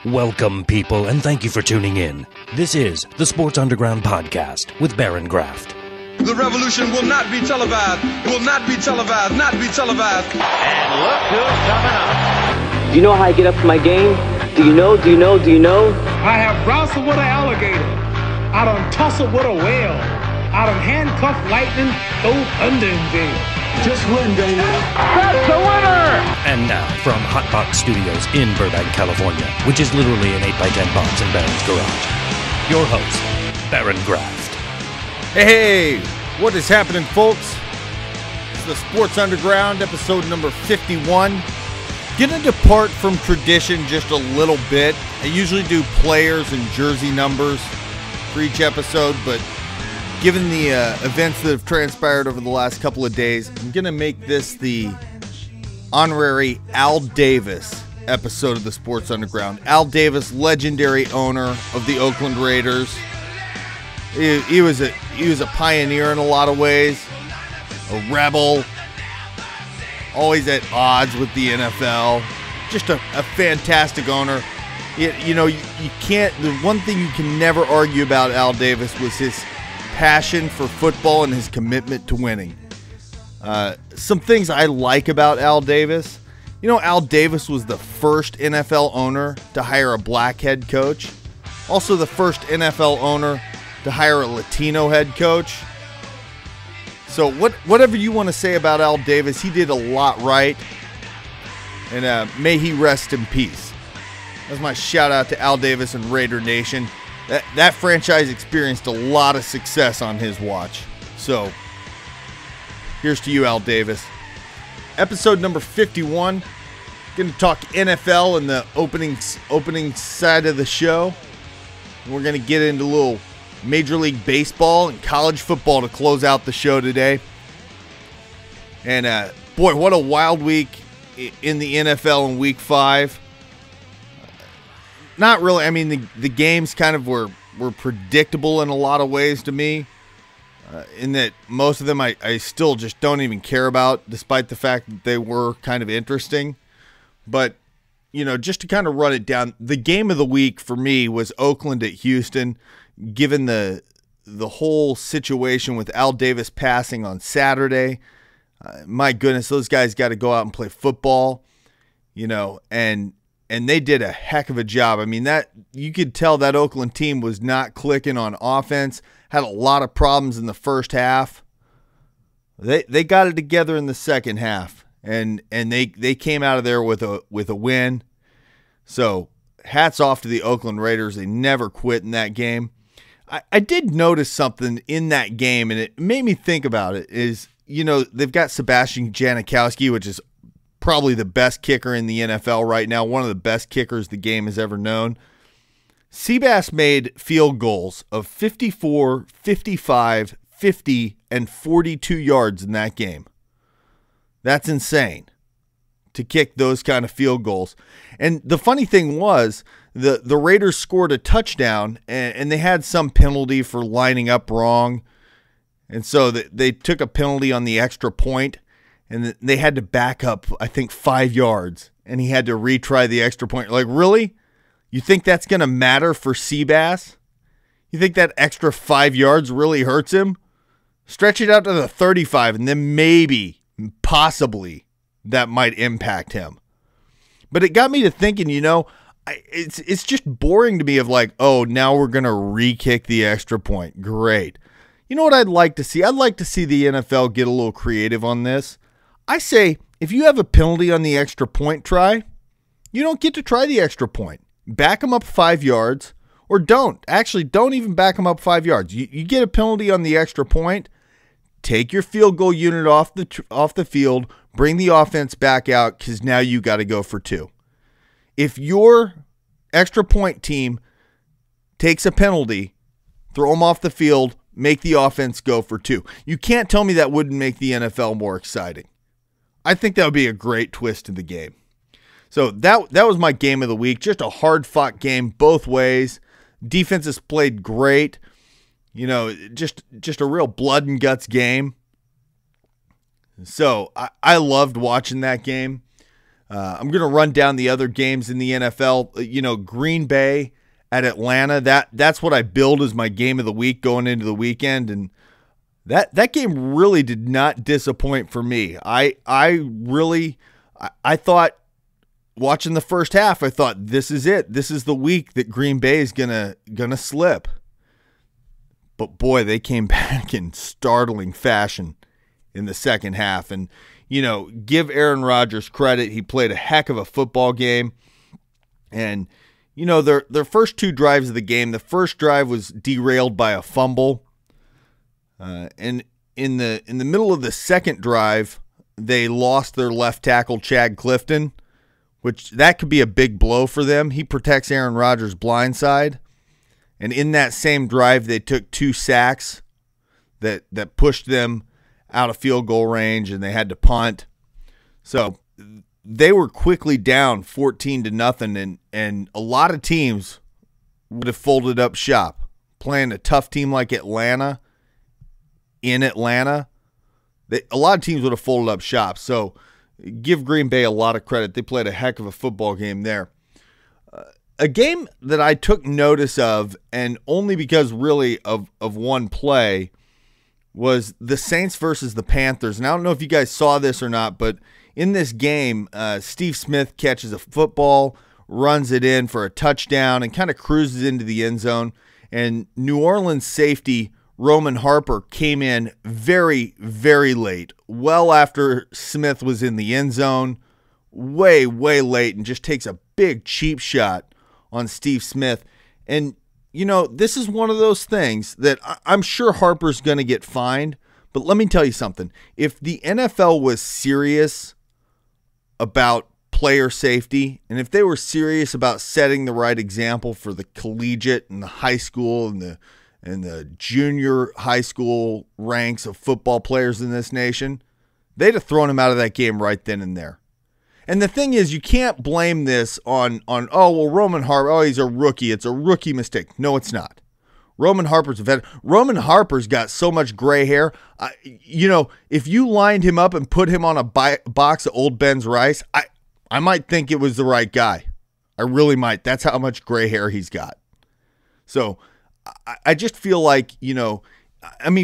Welcome, people, and thank you for tuning in. This is the Sports Underground podcast with Baron Graft. The revolution will not be televised, will not be televised, not be televised. And look who's coming up. Do you know how I get up to my game? Do you know? I have wrestled with an alligator. I done tussled with a whale. I done handcuffed lightning, throw thunder in jail. Just win, baby. That's the winner! And now, from Hot Box Studios in Burbank, California, which is literally an 8x10 box in Baron's garage, your host, Baron Graft. Hey, what is happening, folks? It's the Sports Underground, episode number 51. Gonna depart from tradition just a little bit. I usually do players and jersey numbers for each episode, but given the events that have transpired over the last couple of days, I'm going to make this the honorary Al Davis episode of the Sports Underground. Al Davis, legendary owner of the Oakland Raiders. He was a pioneer in a lot of ways, a rebel, always at odds with the NFL. Just a fantastic owner. You can't. The one thing you can never argue about Al Davis was his passion for football and his commitment to winning. Some things I like about Al Davis. You know, Al Davis was the first NFL owner to hire a black head coach. Also the first NFL owner to hire a Latino head coach. So whatever you want to say about Al Davis, he did a lot right. And may he rest in peace. That's my shout out to Al Davis and Raider Nation. That franchise experienced a lot of success on his watch. So, here's to you, Al Davis. Episode number 51. Going to talk NFL in the opening side of the show. We're going to get into a little Major League Baseball and college football to close out the show today. And, boy, what a wild week in the NFL in Week 5. Not really. I mean, the games kind of were predictable in a lot of ways to me, in that most of them I still just don't even care about, despite the fact that they were kind of interesting. But, you know, just to kind of run it down, the game of the week for me was Oakland at Houston, given the whole situation with Al Davis passing on Saturday. My goodness, those guys got to go out and play football, you know, and they did a heck of a job. I mean, that you could tell that Oakland team was not clicking on offense, had a lot of problems in the first half. They got it together in the second half, and they came out of there with a win. So hats off to the Oakland Raiders. They never quit in that game. I did notice something in that game, and it made me think about it, is, you know, they've got Sebastian Janikowski, which is probably the best kicker in the NFL right now, one of the best kickers the game has ever known. Seabass made field goals of 54, 55, 50, and 42 yards in that game. That's insane to kick those kind of field goals. And the funny thing was, the Raiders scored a touchdown, and they had some penalty for lining up wrong. And so they took a penalty on the extra point, and they had to back up, I think, 5 yards, and he had to retry the extra point. Like, really? You think that's going to matter for Seabass? You think that extra 5 yards really hurts him? Stretch it out to the 35, and then maybe, possibly, that might impact him. But it got me to thinking, you know, it's just boring to me of like, oh, now we're going to re-kick the extra point. Great. You know what I'd like to see? I'd like to see the NFL get a little creative on this. I say, if you have a penalty on the extra point try, you don't get to try the extra point. Back them up 5 yards, or don't. Actually, don't even back them up 5 yards. You get a penalty on the extra point, take your field goal unit off the field, bring the offense back out, because now you got to go for 2. If your extra point team takes a penalty, throw them off the field, make the offense go for 2. You can't tell me that wouldn't make the NFL more exciting. I think that would be a great twist to the game. So that was my game of the week. Just a hard-fought game both ways. Defenses played great. You know, just a real blood and guts game. So I loved watching that game. I'm going to run down the other games in the NFL. Green Bay at Atlanta, that's what I build as my game of the week going into the weekend, and that game really did not disappoint for me. I thought, watching the first half, I thought this is it. This is the week that Green Bay is gonna slip. But boy, they came back in startling fashion in the second half. And give Aaron Rodgers credit. He played a heck of a football game. And their first two drives of the game, the first drive was derailed by a fumble. And in the middle of the second drive, they lost their left tackle, Chad Clifton, which that could be a big blow for them. He protects Aaron Rodgers' blind side. And in that same drive, they took 2 sacks that pushed them out of field goal range, and they had to punt. So they were quickly down 14-0, and a lot of teams would have folded up shop. Playing a tough team like Atlanta, in Atlanta, a lot of teams would have folded up shop. So give Green Bay a lot of credit. They played a heck of a football game there. A game that I took notice of, and only because really of one play, was the Saints versus the Panthers. And I don't know if you guys saw this or not, but in this game, Steve Smith catches a football, runs it in for a touchdown, and kind of cruises into the end zone. And New Orleans safety Roman Harper came in very, very late, well after Smith was in the end zone, way, way late, and just takes a big cheap shot on Steve Smith. And, this is one of those things that I'm sure Harper's going to get fined, but let me tell you something. If the NFL was serious about player safety, and if they were serious about setting the right example for the collegiate and the high school and the junior high school ranks of football players in this nation, they'd have thrown him out of that game right then and there. And the thing is, you can't blame this on Roman Harper, he's a rookie. It's a rookie mistake. No, it's not. Roman Harper's a veteran. Roman Harper's got so much gray hair. If you lined him up and put him on a box of Old Ben's rice, I might think it was the right guy. I really might. That's how much gray hair he's got. So I just feel like,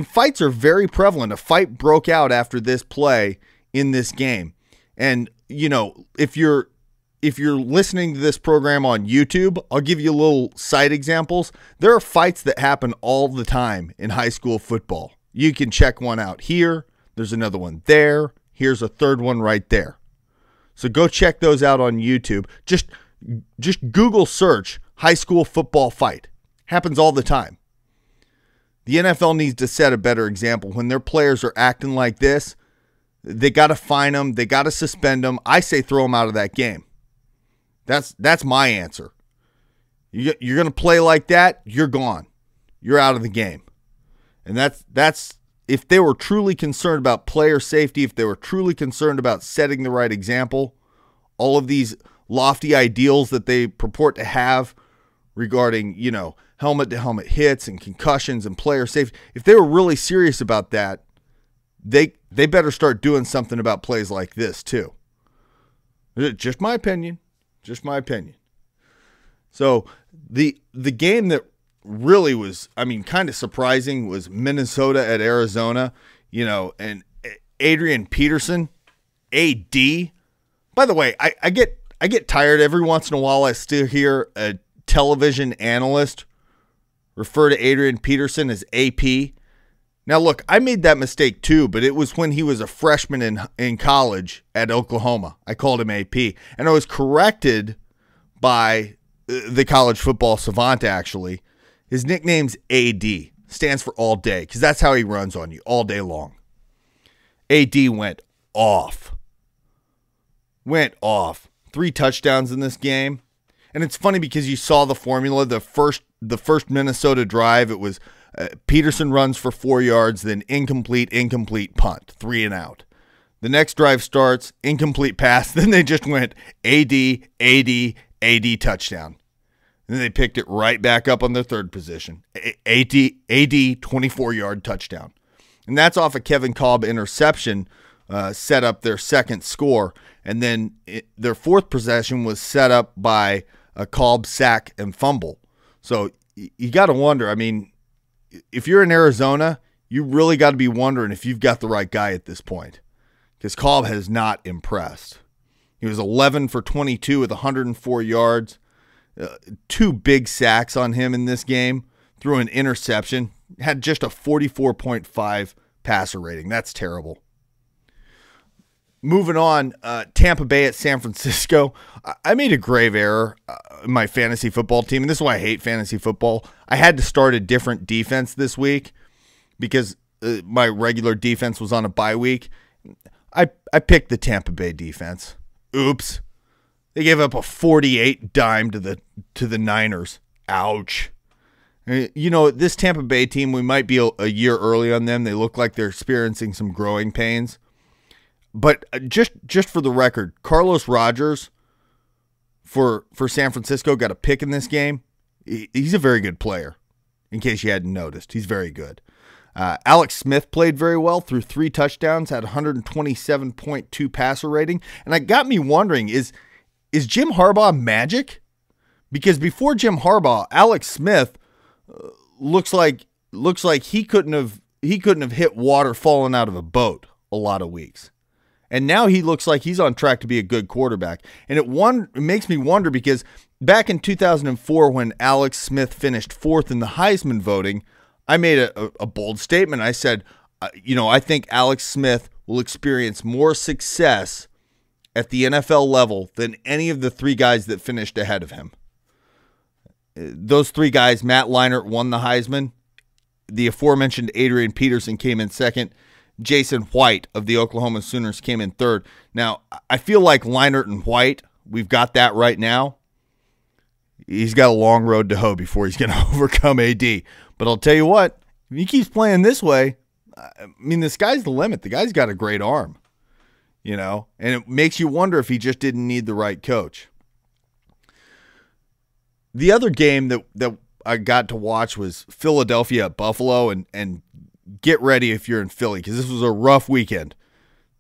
fights are very prevalent. A fight broke out after this play in this game. And, if you're listening to this program on YouTube, I'll give you little side examples. There are fights that happen all the time in high school football. You can check one out here. There's another one there. Here's a third one right there. So go check those out on YouTube. Just Google search high school football fight. Happens all the time. The NFL needs to set a better example. When their players are acting like this, they got to fine them. They got to suspend them. I say throw them out of that game. That's my answer. You're going to play like that, you're gone. You're out of the game. And that's if they were truly concerned about player safety, if they were truly concerned about setting the right example, all of these lofty ideals that they purport to have regarding, helmet-to-helmet hits and concussions and player safety, if they were really serious about that, they better start doing something about plays like this too. Just my opinion. Just my opinion. So the game that really was, kind of surprising was Minnesota at Arizona, and Adrian Peterson, AD. By the way, I get tired every once in a while. I still hear a television analyst refer to Adrian Peterson as AP. Now, look, I made that mistake too, but it was when he was a freshman in college at Oklahoma. I called him AP, and I was corrected by the college football savant, actually. His nickname's AD, stands for all day, because that's how he runs on you, all day long. AD went off. 3 touchdowns in this game. And it's funny because you saw the formula. The first Minnesota drive, it was Peterson runs for 4 yards, then incomplete, punt, 3 and out. The next drive starts, incomplete pass, then they just went AD, touchdown. And then they picked it right back up on their third position. AD 24-yard touchdown. And that's off a Kevin Kolb interception, set up their second score. And then their fourth possession was set up by a Kolb sack and fumble. So you got to wonder, I mean, if you're in Arizona, you really got to be wondering if you've got the right guy at this point, because Kolb has not impressed. He was 11 for 22 with 104 yards, 2 big sacks on him in this game, threw an interception, had just a 44.5 passer rating. That's terrible. Moving on, Tampa Bay at San Francisco. I made a grave error in my fantasy football team, and this is why I hate fantasy football. I had to start a different defense this week because my regular defense was on a bye week. I picked the Tampa Bay defense. Oops. They gave up a 48 dime to the Niners. Ouch. You know, this Tampa Bay team, we might be a year early on them. They look like they're experiencing some growing pains. But just for the record, Carlos Rogers for San Francisco got a pick in this game. He's a very good player, in case you hadn't noticed. He's very good. Alex Smith played very well, threw 3 touchdowns, had 127.2 passer rating. And it got me wondering, is Jim Harbaugh magic? Because before Jim Harbaugh, Alex Smith looks like he couldn't have hit water falling out of a boat a lot of weeks. And now he looks like he's on track to be a good quarterback. And it makes me wonder, because back in 2004 when Alex Smith finished 4th in the Heisman voting, I made a bold statement. I said, I think Alex Smith will experience more success at the NFL level than any of the 3 guys that finished ahead of him. Those 3 guys, Matt Leinart won the Heisman. The aforementioned Adrian Peterson came in second. Jason White of the Oklahoma Sooners came in third. Now, I feel like Leinart and White, we've got that right now. He's got a long road to hoe before he's going to overcome AD. But I'll tell you what, if he keeps playing this way, I mean, the sky's the limit. The guy's got a great arm, and it makes you wonder if he just didn't need the right coach. The other game that I got to watch was Philadelphia at Buffalo, and get ready if you're in Philly, because this was a rough weekend.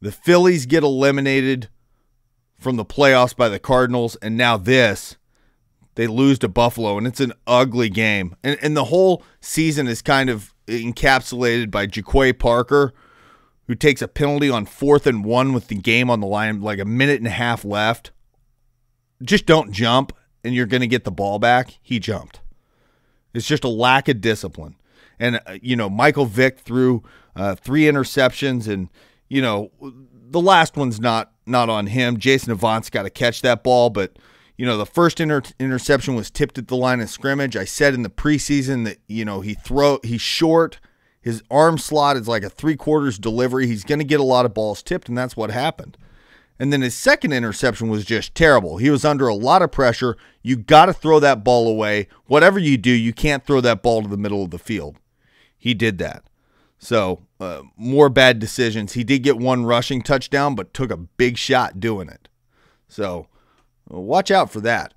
The Phillies get eliminated from the playoffs by the Cardinals, and now they lose to Buffalo, and it's an ugly game. And the whole season is kind of encapsulated by Jaquay Parker, who takes a penalty on 4th and 1 with the game on the line, like a minute and a half left. Just don't jump, and you're going to get the ball back. He jumped. It's just a lack of discipline. And, Michael Vick threw 3 interceptions, and, the last one's not on him. Jason Avant's got to catch that ball, but, the first interception was tipped at the line of scrimmage. I said in the preseason that, he's short. His arm slot is like a 3/4 delivery. He's going to get a lot of balls tipped, and that's what happened. And then his second interception was just terrible. He was under a lot of pressure. You got to throw that ball away. Whatever you do, you can't throw that ball to the middle of the field. He did that. So, more bad decisions. He did get 1 rushing touchdown, but took a big shot doing it. So, watch out for that.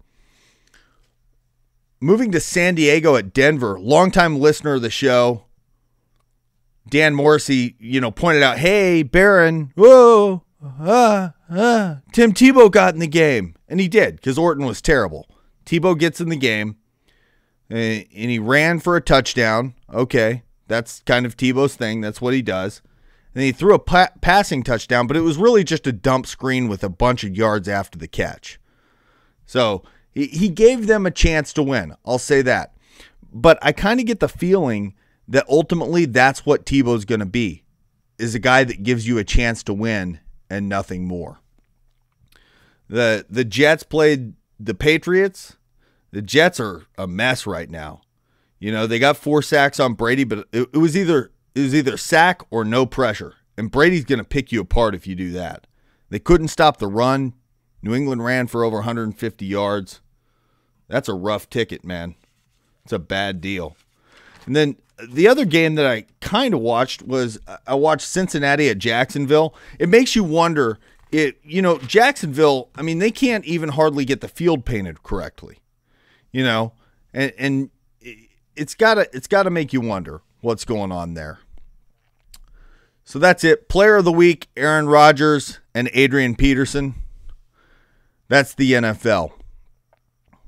Moving to San Diego at Denver, longtime listener of the show, Dan Morrissey, pointed out, hey, Barron, whoa, Tim Tebow got in the game. And he did, because Orton was terrible. Tebow gets in the game, and he ran for a touchdown. Okay, that's kind of Tebow's thing. That's what he does. And he threw a passing touchdown, but it was really just a dump screen with a bunch of yards after the catch. So he gave them a chance to win. I'll say that. But I kind of get the feeling that ultimately that's what Tebow's going to be, is a guy that gives you a chance to win and nothing more. The Jets played the Patriots. The Jets are a mess right now. They got 4 sacks on Brady, but it was either sack or no pressure. And Brady's going to pick you apart if you do that. They couldn't stop the run. New England ran for over 150 yards. That's a rough ticket, man. It's a bad deal. And then the other game that I kind of watched was I watched Cincinnati at Jacksonville. It makes you wonder, Jacksonville, I mean, they can't even hardly get the field painted correctly. And it's gotta make you wonder what's going on there. So that's it. Player of the week, Aaron Rodgers and Adrian Peterson. That's the NFL.